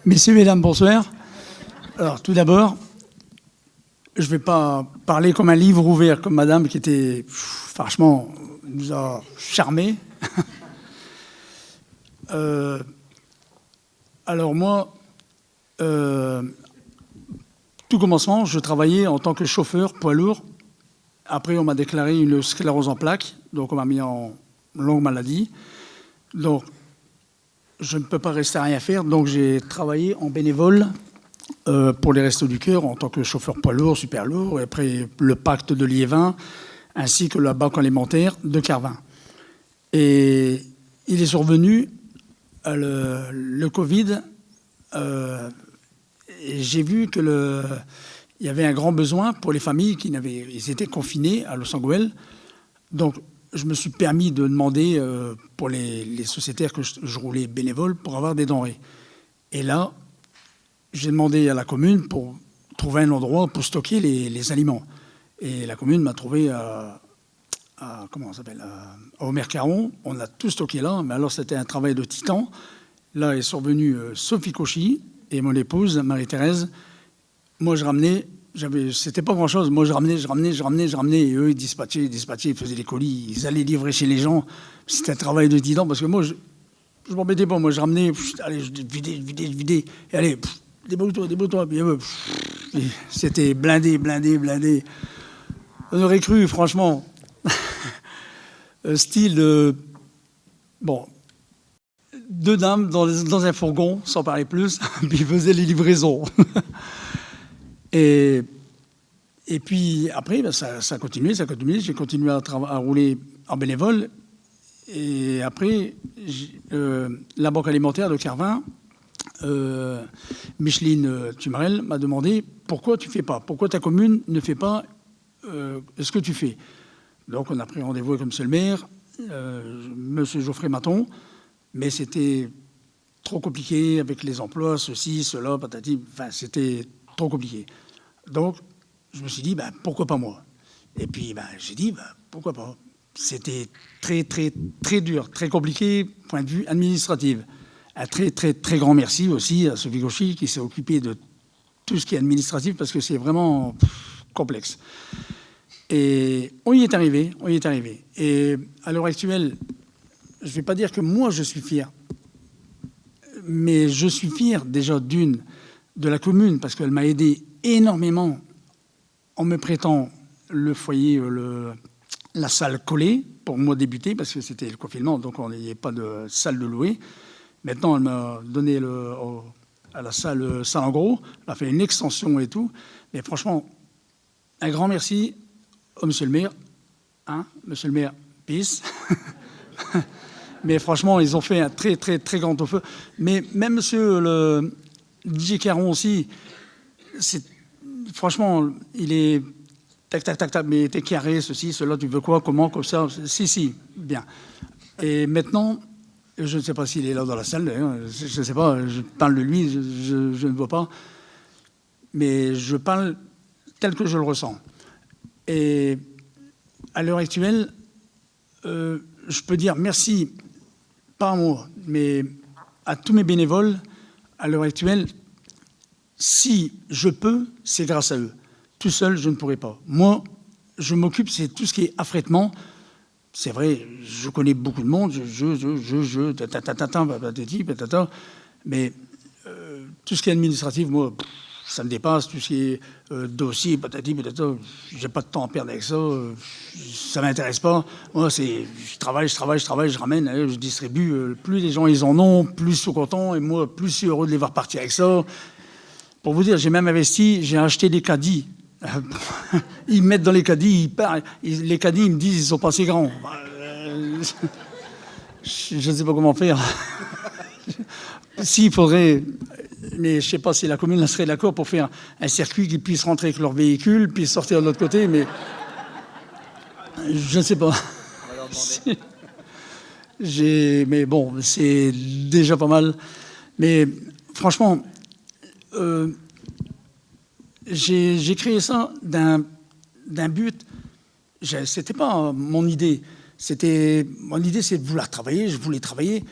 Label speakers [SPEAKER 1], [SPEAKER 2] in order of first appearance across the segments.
[SPEAKER 1] Messieurs, mesdames, bonsoir. Alors, tout d'abord, je ne vais pas parler comme un livre ouvert, comme madame qui était, franchement, nous a charmés. Alors moi, tout commencement, je travaillais en tant que chauffeur poids lourd. Après, on m'a déclaré une sclérose en plaques, donc on m'a mis en longue maladie. Donc, je ne peux pas rester à rien faire, donc j'ai travaillé en bénévole pour les Restos du Cœur en tant que chauffeur poids lourd, super lourd, et après le pacte de Liévin, ainsi que la banque alimentaire de Carvin. Et il est survenu le Covid, et j'ai vu que il y avait un grand besoin pour les familles ils étaient confinés à Los Angeles. Donc, je me suis permis de demander pour les sociétaires que je roulais bénévole pour avoir des denrées. Et là, j'ai demandé à la commune pour trouver un endroit pour stocker les aliments. Et la commune m'a trouvé comment on s'appelle, à Omer-Caron. On a tout stocké là, mais alors c'était un travail de titan. Là est survenue Sophie Cauchy et mon épouse, Marie-Thérèse. Moi, je ramenais, c'était pas grand-chose. Moi, je ramenais, et eux, ils dispatchaient, ils faisaient les colis, ils allaient livrer chez les gens. C'était un travail de titan, parce que moi, je m'embêtais pas. Moi, je ramenais, allez, je vidais, et allez, débrouille-toi. Puis, c'était blindé. On aurait cru, franchement, style, bon, deux dames dans un fourgon, sans parler plus, puis ils faisaient les livraisons. Et puis après, ben, ça a continué. J'ai continué à rouler en bénévole. Et après, la banque alimentaire de Carvin, Micheline Tumarel, m'a demandé pourquoi tu ne fais pas, pourquoi ta commune ne fait pas ce que tu fais. Donc on a pris rendez-vous avec monsieur le maire, monsieur Geoffrey Maton, mais c'était trop compliqué avec les emplois, ceci, cela, patati, enfin c'était trop compliqué. Donc, je me suis dit, ben, pourquoi pas moi? Et puis, ben, j'ai dit, ben, pourquoi pas? C'était très dur, très compliqué, point de vue administratif. Un très grand merci aussi à Sophie Cauchy qui s'est occupée de tout ce qui est administratif parce que c'est vraiment complexe. Et on y est arrivé. Et à l'heure actuelle, je ne vais pas dire que moi je suis fier, mais je suis fier déjà de la commune parce qu'elle m'a aidé énormément en me prêtant le foyer, la salle collée pour moi débuter parce que c'était le confinement, donc on n'avait pas de salle de louer. Maintenant, elle m'a donné à la salle en gros, elle a fait une extension et tout. Mais franchement, un grand merci au monsieur le maire. Monsieur le maire, peace. Mais franchement, ils ont fait un très grand feu. Mais même monsieur le DJ Caron aussi, franchement, il est tac, mais t'es carré, ceci, cela, tu veux quoi, comment, comme ça, si, bien. Et maintenant, je ne sais pas s'il est là dans la salle, hein, je ne sais pas, je parle de lui, je ne vois pas, mais je parle tel que je le ressens. Et à l'heure actuelle, je peux dire merci, pas à moi, mais à tous mes bénévoles, à l'heure actuelle. Si je peux, c'est grâce à eux. Tout seul, je ne pourrais pas. Moi, je m'occupe, c'est tout ce qui est affrètement. C'est vrai, je connais beaucoup de monde, mais tout ce qui est administratif, moi, ça me dépasse. Tout ce qui est dossier, j'ai pas de temps à perdre avec ça. Ça m'intéresse pas. Moi, je travaille, je ramène, je distribue. Plus les gens ils en ont, plus ils sont contents, et moi, plus je suis heureux de les voir partir avec ça. Pour vous dire, j'ai même investi, j'ai acheté des caddies. Ils mettent dans les caddies, ils partent. Les caddies, ils me disent, ils sont pas assez grands. Je ne sais pas comment faire. S'il faudrait, mais je ne sais pas si la commune serait d'accord pour faire un circuit qu'ils puissent rentrer avec leur véhicule, puis sortir de l'autre côté, mais je ne sais pas. Mais bon, c'est déjà pas mal. Mais franchement, j'ai créé ça d'un but. C'était pas mon idée. Mon idée, c'est de vouloir travailler. Je voulais travailler.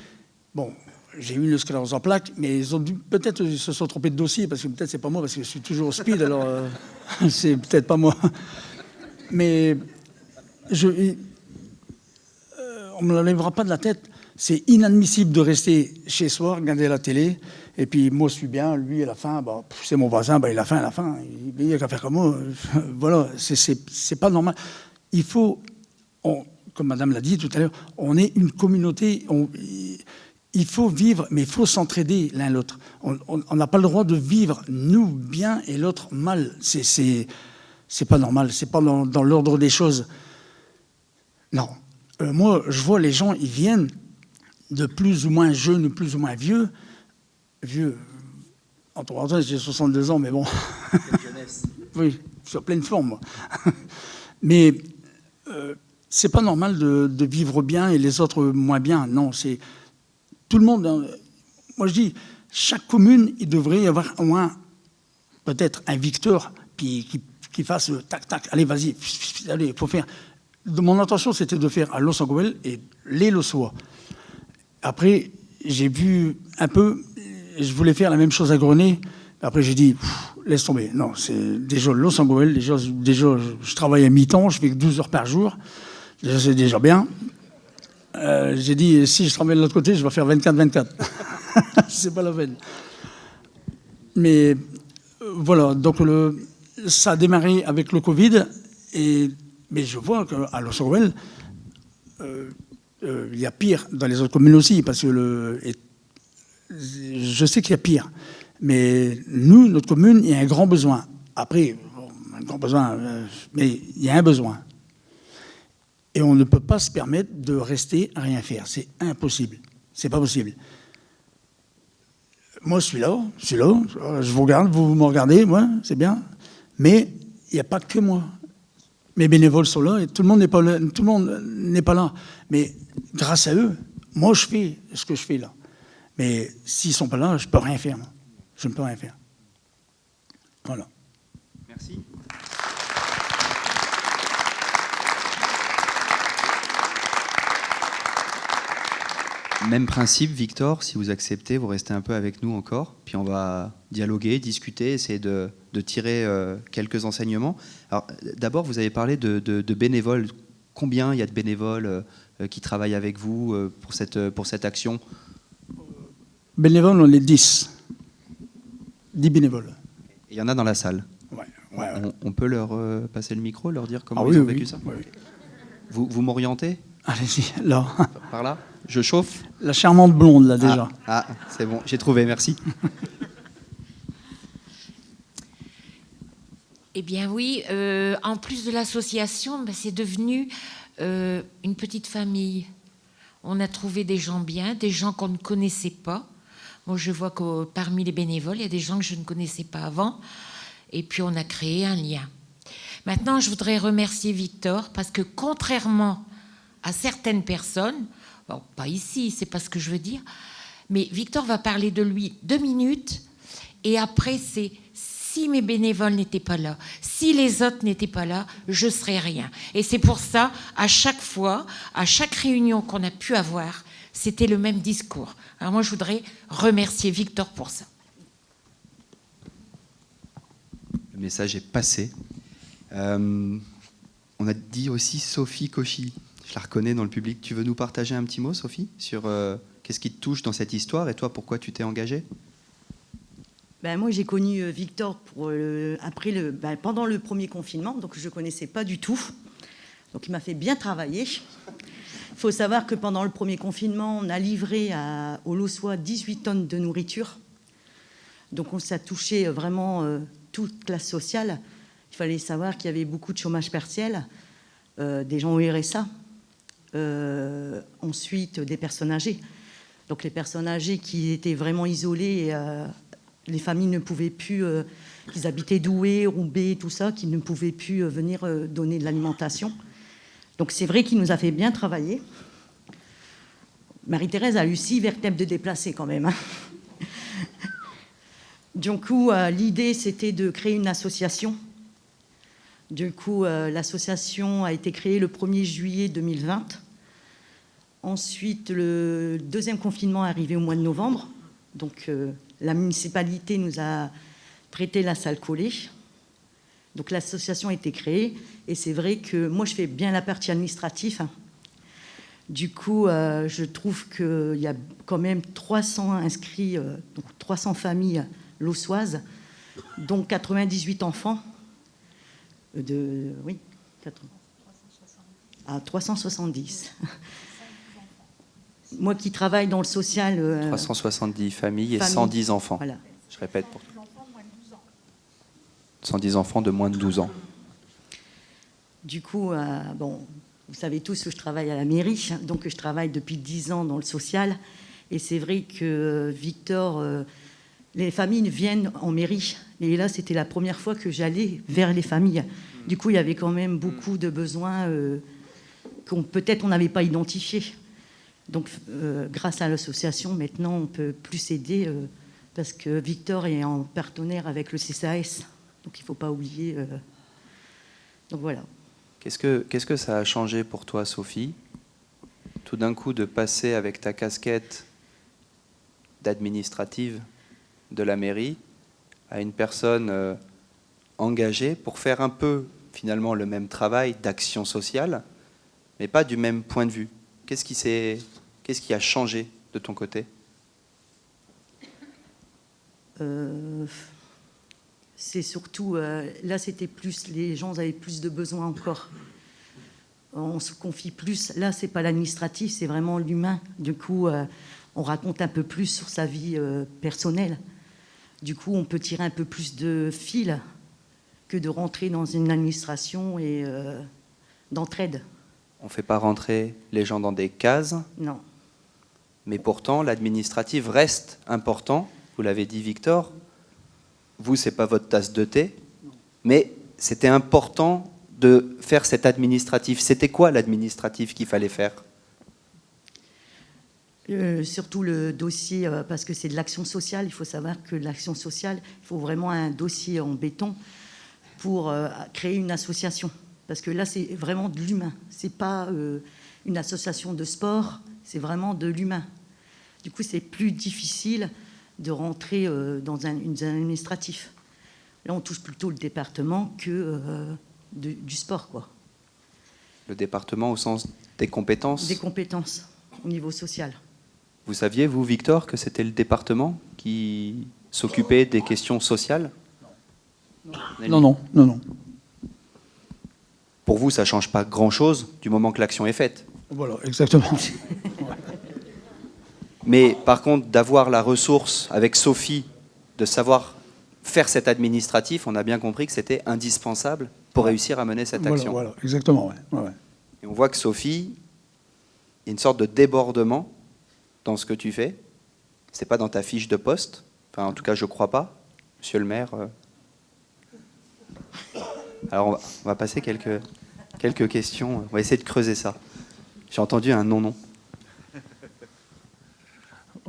[SPEAKER 1] Bon, j'ai eu une sclérose en plaques, mais ils ont dû, peut-être ils se sont trompés de dossier, parce que peut-être c'est pas moi, parce que je suis toujours au speed, alors c'est peut-être pas moi. Mais on ne me l'enlèvera pas de la tête. C'est inadmissible de rester chez soi, regarder la télé, et puis moi je suis bien, lui à la fin, bah, c'est mon voisin, bah, il a faim, il n'y a qu'à faire comme moi. Voilà, c'est pas normal. Il faut, comme madame l'a dit tout à l'heure, on est une communauté, il faut vivre, mais il faut s'entraider l'un l'autre. On n'a pas le droit de vivre, nous, bien, et l'autre, mal. C'est pas normal, c'est pas dans l'ordre des choses. Non. Moi, je vois les gens, ils viennent de plus ou moins jeunes, plus ou moins vieux. Vieux, entre parenthèses, j'ai 62 ans, mais bon. Oui, je suis en pleine forme, moi. Mais c'est pas normal de vivre bien et les autres moins bien. Non, c'est tout le monde. Moi, je dis, chaque commune, il devrait y avoir au moins peut-être un Victor qui fasse tac tac. Allez, vas-y, allez, il faut faire. Mon intention, c'était de faire à Los-Angeles et les Lossois. Après, j'ai vu un peu, je voulais faire la même chose à Grenay. Après, j'ai dit, laisse tomber. Non, c'est déjà Los-Angeles. Déjà, je travaille à mi-temps, je fais que 12 heures par jour. Déjà, c'est déjà bien. J'ai dit, si je travaille de l'autre côté, je vais faire 24-24. C'est pas la peine. Mais voilà, donc ça a démarré avec le Covid. Mais je vois qu'à Los Angeles, il y a pire dans les autres communes aussi, parce que je sais qu'il y a pire. Mais nous, notre commune, il y a un grand besoin. Après, un grand besoin, mais il y a un besoin. Et on ne peut pas se permettre de rester à rien faire. C'est impossible. C'est pas possible. Moi, je suis là, je vous regarde, vous me regardez, moi, c'est bien. Mais il n'y a pas que moi. Mes bénévoles sont là et tout le monde n'est pas là. Mais grâce à eux, moi, je fais ce que je fais là. Mais s'ils ne sont pas là, je ne peux rien faire. Moi. Je ne peux rien faire. Voilà.
[SPEAKER 2] Merci. Même principe, Victor, si vous acceptez, vous restez un peu avec nous encore, puis on va dialoguer, discuter, essayer de tirer quelques enseignements. Alors, d'abord, vous avez parlé de bénévoles. Combien il y a de bénévoles qui travaillent avec vous pour cette action?
[SPEAKER 1] Bénévoles, on est 10. 10 bénévoles.
[SPEAKER 2] Il y en a dans la salle.
[SPEAKER 1] Ouais.
[SPEAKER 2] On peut leur passer le micro, leur dire comment ils ont vécu ça?
[SPEAKER 1] Oui.
[SPEAKER 2] Vous m'orientez?
[SPEAKER 1] Allez-y, là.
[SPEAKER 2] Par là? Je chauffe?
[SPEAKER 1] La charmante blonde, là, déjà.
[SPEAKER 2] Ah, c'est bon, j'ai trouvé, merci.
[SPEAKER 3] Eh bien oui, en plus de l'association, c'est devenu une petite famille. On a trouvé des gens bien, des gens qu'on ne connaissait pas. Moi, je vois que parmi les bénévoles, il y a des gens que je ne connaissais pas avant. Et puis, on a créé un lien. Maintenant, je voudrais remercier Victor parce que contrairement à certaines personnes, bon, pas ici, c'est pas ce que je veux dire, mais Victor va parler de lui 2 minutes et après, c'est si mes bénévoles n'étaient pas là, si les autres n'étaient pas là, je serais rien. Et c'est pour ça, à chaque fois, à chaque réunion qu'on a pu avoir, c'était le même discours. Alors moi, je voudrais remercier Victor pour ça.
[SPEAKER 2] Le message est passé. On a dit aussi Sophie Cauchy. Je la reconnais dans le public. Tu veux nous partager un petit mot, Sophie, sur qu'est-ce qui te touche dans cette histoire et toi, pourquoi tu t'es engagée?
[SPEAKER 4] Moi, j'ai connu Victor pendant le premier confinement, donc je ne connaissais pas du tout. Donc il m'a fait bien travailler. Il faut savoir que pendant le premier confinement, on a livré aux Lossois 18 tonnes de nourriture. Donc on s'est touché vraiment toute classe sociale. Il fallait savoir qu'il y avait beaucoup de chômage partiel, des gens au RSA, ensuite des personnes âgées. Donc les personnes âgées qui étaient vraiment isolées, les familles ne pouvaient plus, qu'ils habitaient Douai, Roubaix, tout ça, qui ne pouvaient plus venir donner de l'alimentation. Donc c'est vrai qu'il nous a fait bien travailler. Marie-Thérèse a eu 6 vertèbres de déplacés quand même. Du coup, l'idée, c'était de créer une association. Du coup, l'association a été créée le 1er juillet 2020. Ensuite, le deuxième confinement est arrivé au mois de novembre. Donc, la municipalité nous a prêté la salle collée. Donc, l'association a été créée. Et c'est vrai que moi, je fais bien la partie administrative. Du coup, je trouve qu'il y a quand même 300 inscrits, donc 300 familles lossoises, dont 98 enfants. Oui, 370. Moi qui travaille dans le social...
[SPEAKER 2] 370 familles et 110 enfants.
[SPEAKER 4] Voilà.
[SPEAKER 2] Je répète pour toi. 110 enfants de moins de 12 ans.
[SPEAKER 4] Du coup, bon, vous savez tous que je travaille à la mairie, donc je travaille depuis 10 ans dans le social. Et c'est vrai que Victor, les familles viennent en mairie. Et là, c'était la première fois que j'allais vers les familles. Du coup, il y avait quand même beaucoup de besoins qu'on peut-être on n'avait pas identifiés. Donc, grâce à l'association, maintenant, on peut plus aider parce que Victor est en partenaire avec le CCAS. Donc, il ne faut pas oublier. Donc, voilà.
[SPEAKER 2] Qu'est-ce que ça a changé pour toi, Sophie, tout d'un coup de passer avec ta casquette d'administrative de la mairie à une personne engagée pour faire un peu, finalement, le même travail d'action sociale, mais pas du même point de vue? Qu'est-ce qui a changé de ton côté?
[SPEAKER 4] C'est surtout, là c'était plus, les gens avaient plus de besoins encore. On se confie plus. Là, c'est pas l'administratif, c'est vraiment l'humain. Du coup, on raconte un peu plus sur sa vie personnelle. Du coup, on peut tirer un peu plus de fil que de rentrer dans une administration et d'entraide.
[SPEAKER 2] On ne fait pas rentrer les gens dans des cases.
[SPEAKER 4] Non.
[SPEAKER 2] Mais pourtant, l'administratif reste important. Vous l'avez dit, Victor. Vous, ce n'est pas votre tasse de thé. Mais c'était important de faire cet administratif. C'était quoi l'administratif qu'il fallait faire?
[SPEAKER 4] Surtout le dossier, parce que c'est de l'action sociale. Il faut savoir que l'action sociale, il faut vraiment un dossier en béton pour créer une association. Parce que là, c'est vraiment de l'humain. Ce n'est pas une association de sport, c'est vraiment de l'humain. Du coup, c'est plus difficile de rentrer dans un administratif. Là, on touche plutôt le département que du sport, quoi.
[SPEAKER 2] Le département au sens des compétences? Des
[SPEAKER 4] compétences, au niveau social.
[SPEAKER 2] Vous saviez, vous, Victor, que c'était le département qui s'occupait des questions sociales?
[SPEAKER 1] Non.
[SPEAKER 2] Pour vous, ça ne change pas grand-chose du moment que l'action est faite.
[SPEAKER 1] Voilà, exactement.
[SPEAKER 2] Mais par contre, d'avoir la ressource avec Sophie, de savoir faire cet administratif, on a bien compris que c'était indispensable pour réussir à mener cette action.
[SPEAKER 1] Voilà, exactement. Ouais.
[SPEAKER 2] Et on voit que Sophie, il y a une sorte de débordement dans ce que tu fais. Ce n'est pas dans ta fiche de poste. Enfin, en tout cas, je ne crois pas. Monsieur le maire. Alors, on va passer quelques questions. On va essayer de creuser ça. J'ai entendu un non.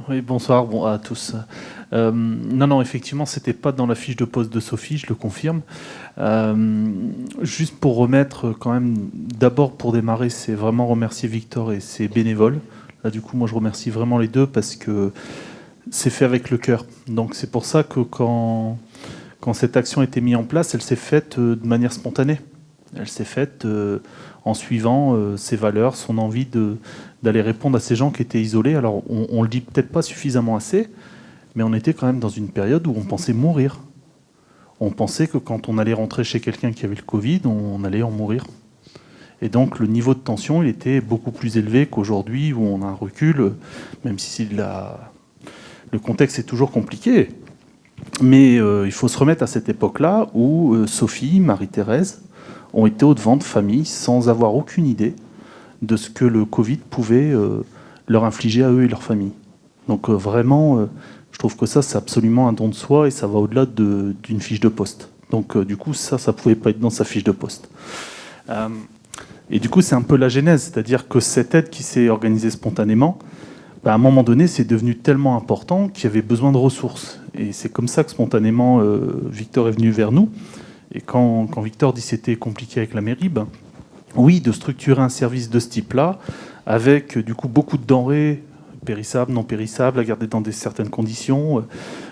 [SPEAKER 5] Oui, bonsoir à tous. Non, effectivement, c'était pas dans la fiche de poste de Sophie, je le confirme. Juste pour remettre, quand même, d'abord pour démarrer, c'est vraiment remercier Victor et ses bénévoles. Là, du coup, moi, je remercie vraiment les deux parce que c'est fait avec le cœur. Donc, c'est pour ça que quand cette action a été mise en place, elle s'est faite de manière spontanée. Elle s'est faite en suivant ses valeurs, son envie d'aller répondre à ces gens qui étaient isolés. Alors, on le dit peut-être pas suffisamment assez, mais on était quand même dans une période où on pensait mourir. On pensait que quand on allait rentrer chez quelqu'un qui avait le Covid, on allait en mourir. Et donc, le niveau de tension, il était beaucoup plus élevé qu'aujourd'hui, où on a un recul, même si le contexte est toujours compliqué. Mais il faut se remettre à cette époque-là où Sophie, Marie-Thérèse ont été au-devant de familles sans avoir aucune idée de ce que le Covid pouvait leur infliger à eux et leur famille. Donc vraiment, je trouve que ça, c'est absolument un don de soi et ça va au-delà d'une fiche de poste. Donc du coup, ça ne pouvait pas être dans sa fiche de poste. Et du coup, c'est un peu la genèse, c'est-à-dire que cette aide qui s'est organisée spontanément, à un moment donné, c'est devenu tellement important qu'il y avait besoin de ressources. Et c'est comme ça que spontanément, Victor est venu vers nous. Et quand Victor dit que c'était compliqué avec la mairie, oui, de structurer un service de ce type-là, avec du coup beaucoup de denrées périssables, non périssables, à garder dans certaines conditions,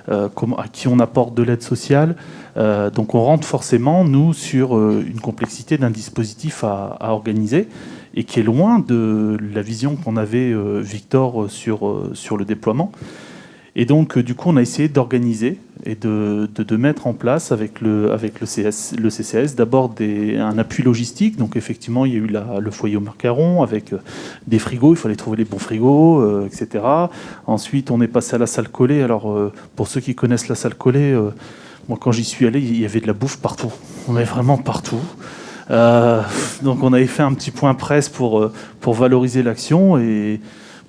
[SPEAKER 5] à qui on apporte de l'aide sociale. Donc on rentre forcément, nous, sur une complexité d'un dispositif à organiser, et qui est loin de la vision qu'on avait, Victor, sur le déploiement. Et donc, du coup, on a essayé d'organiser et de mettre en place avec le CCAS d'abord un appui logistique. Donc, effectivement, il y a eu le foyer au macaron avec des frigos. Il fallait trouver les bons frigos, etc. Ensuite, on est passé à la salle collée. Alors, pour ceux qui connaissent la salle collée, moi, quand j'y suis allé, il y avait de la bouffe partout. On est vraiment partout. Donc, on avait fait un petit point presse pour valoriser l'action. Et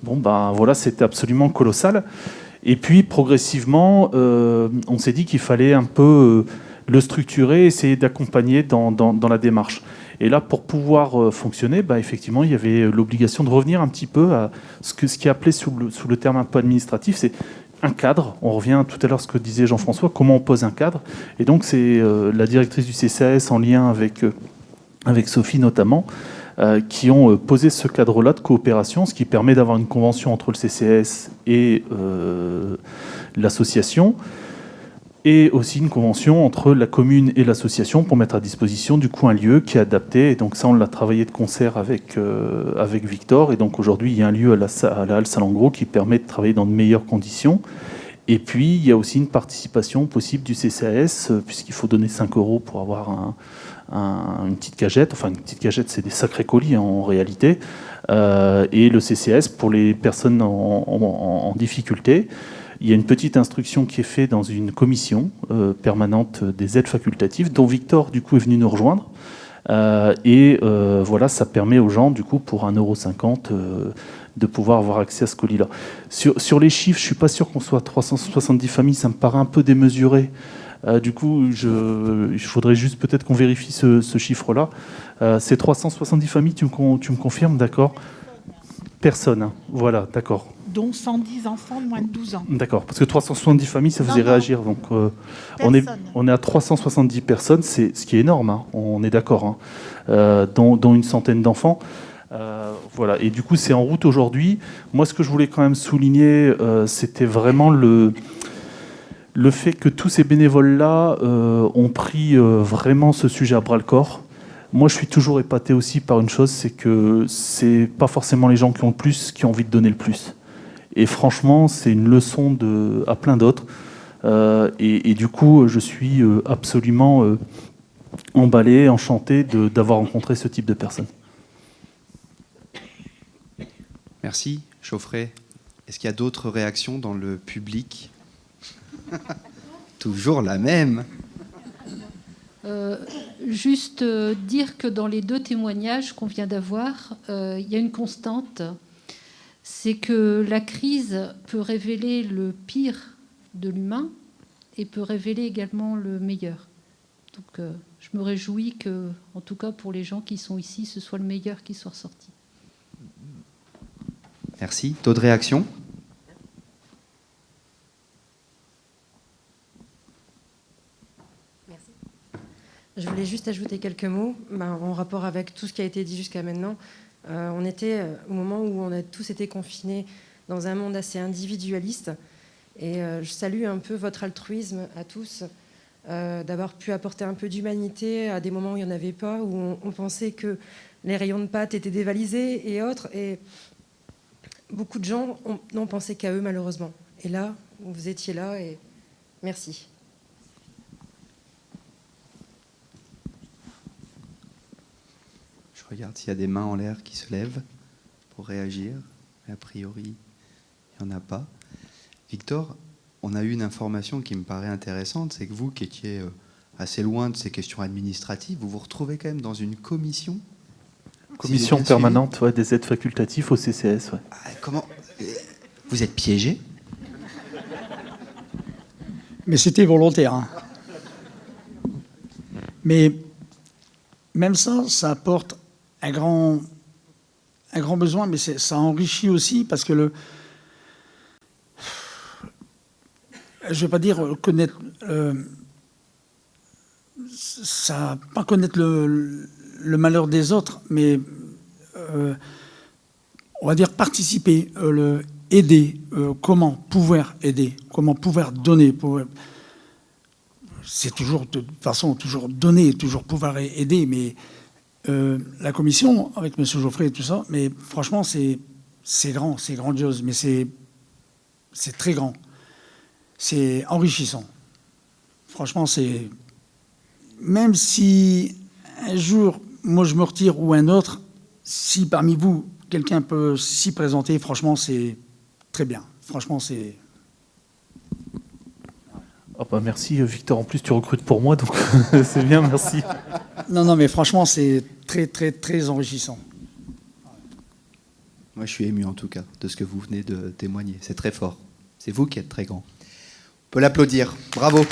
[SPEAKER 5] bon, ben voilà, c'était absolument colossal. Et puis, progressivement, on s'est dit qu'il fallait un peu le structurer, essayer d'accompagner dans la démarche. Et là, pour pouvoir fonctionner, effectivement, il y avait l'obligation de revenir un petit peu à ce qui est appelé sous le terme un peu administratif, c'est un cadre. On revient tout à l'heure à ce que disait Jean-François, comment on pose un cadre. Et donc, c'est la directrice du CCAS, en lien avec Sophie notamment, qui ont posé ce cadre-là de coopération, ce qui permet d'avoir une convention entre le CCAS et l'association, et aussi une convention entre la commune et l'association pour mettre à disposition du coup un lieu qui est adapté. Et donc ça, on l'a travaillé de concert avec Victor, et donc aujourd'hui il y a un lieu à la Halle Salengro qui permet de travailler dans de meilleures conditions. Et puis il y a aussi une participation possible du CCAS, puisqu'il faut donner 5 € pour avoir une petite cagette. Enfin, une petite cagette, c'est des sacrés colis en réalité. Et le CCAS, pour les personnes en difficulté, il y a une petite instruction qui est faite dans une commission permanente des aides facultatives, dont Victor, du coup, est venu nous rejoindre. Voilà, ça permet aux gens, du coup, pour 1,50 €, de pouvoir avoir accès à ce colis-là. Sur les chiffres, je ne suis pas sûr qu'on soit 370 familles, ça me paraît un peu démesuré. Du coup, il faudrait juste peut-être qu'on vérifie ce chiffre-là. C'est 370 familles, tu me confirmes, d'accord? Personne, hein. Voilà, d'accord.
[SPEAKER 6] Dont 110 enfants de moins de 12 ans.
[SPEAKER 5] D'accord, parce que 370 familles, ça faisait
[SPEAKER 6] Non.
[SPEAKER 5] réagir. Donc, on est à 370 personnes, ce qui est énorme, hein, on est d'accord, hein, dont une centaine d'enfants. Voilà, et du coup, c'est en route aujourd'hui. Moi, ce que je voulais quand même souligner, c'était vraiment le fait que tous ces bénévoles-là ont pris vraiment ce sujet à bras-le-corps. Moi, je suis toujours épaté aussi par une chose, c'est que c'est pas forcément les gens qui ont le plus qui ont envie de donner le plus. Et franchement, c'est une leçon à plein d'autres. Et du coup, je suis absolument emballé, enchanté d'avoir rencontré ce type de personnes.
[SPEAKER 2] Merci, Chauffret. Est-ce qu'il y a d'autres réactions dans le public? Toujours la même.
[SPEAKER 7] Juste dire que dans les 2 témoignages qu'on vient d'avoir, il y a une constante, c'est que la crise peut révéler le pire de l'humain et peut révéler également le meilleur. Donc je me réjouis que, en tout cas pour les gens qui sont ici, ce soit le meilleur qui soit ressorti.
[SPEAKER 2] Merci. D'autres réactions?
[SPEAKER 8] Je voulais juste ajouter quelques mots en rapport avec tout ce qui a été dit jusqu'à maintenant. On était au moment où on a tous été confinés dans un monde assez individualiste. Et je salue un peu votre altruisme à tous, d'avoir pu apporter un peu d'humanité à des moments où il n'y en avait pas, où on pensait que les rayons de pâtes étaient dévalisés et autres. Et beaucoup de gens n'ont pensé qu'à eux, malheureusement. Et là, vous étiez là, et merci.
[SPEAKER 2] Je regarde s'il y a des mains en l'air qui se lèvent pour réagir. A priori, il n'y en a pas. Victor, on a eu une information qui me paraît intéressante, c'est que vous, qui étiez assez loin de ces questions administratives, vous vous retrouvez quand même dans une commission.
[SPEAKER 5] Commission permanente des aides facultatives au CCAS. Ouais.
[SPEAKER 2] Comment? Vous êtes piégé?
[SPEAKER 1] Mais c'était volontaire. Hein. Mais même ça apporte un grand besoin, mais ça enrichit aussi, parce que je ne vais pas dire connaître, ça, pas connaître le malheur des autres, mais on va dire, participer, aider, comment pouvoir aider, comment pouvoir donner. C'est toujours, de toute façon, toujours donner, toujours pouvoir aider, mais la commission, avec M. Geoffrey et tout ça, mais franchement, c'est grand, c'est grandiose, mais c'est très grand. C'est enrichissant. Franchement, c'est... Même si un jour, moi, je me retire ou un autre, si parmi vous, quelqu'un peut s'y présenter, franchement, c'est très bien. Franchement, c'est...
[SPEAKER 5] Ah bah merci Victor, en plus tu recrutes pour moi, donc c'est bien, merci.
[SPEAKER 1] Non, mais franchement, c'est très, très, très enrichissant.
[SPEAKER 2] Moi, je suis ému en tout cas de ce que vous venez de témoigner. C'est très fort. C'est vous qui êtes très grand. On peut l'applaudir. Bravo.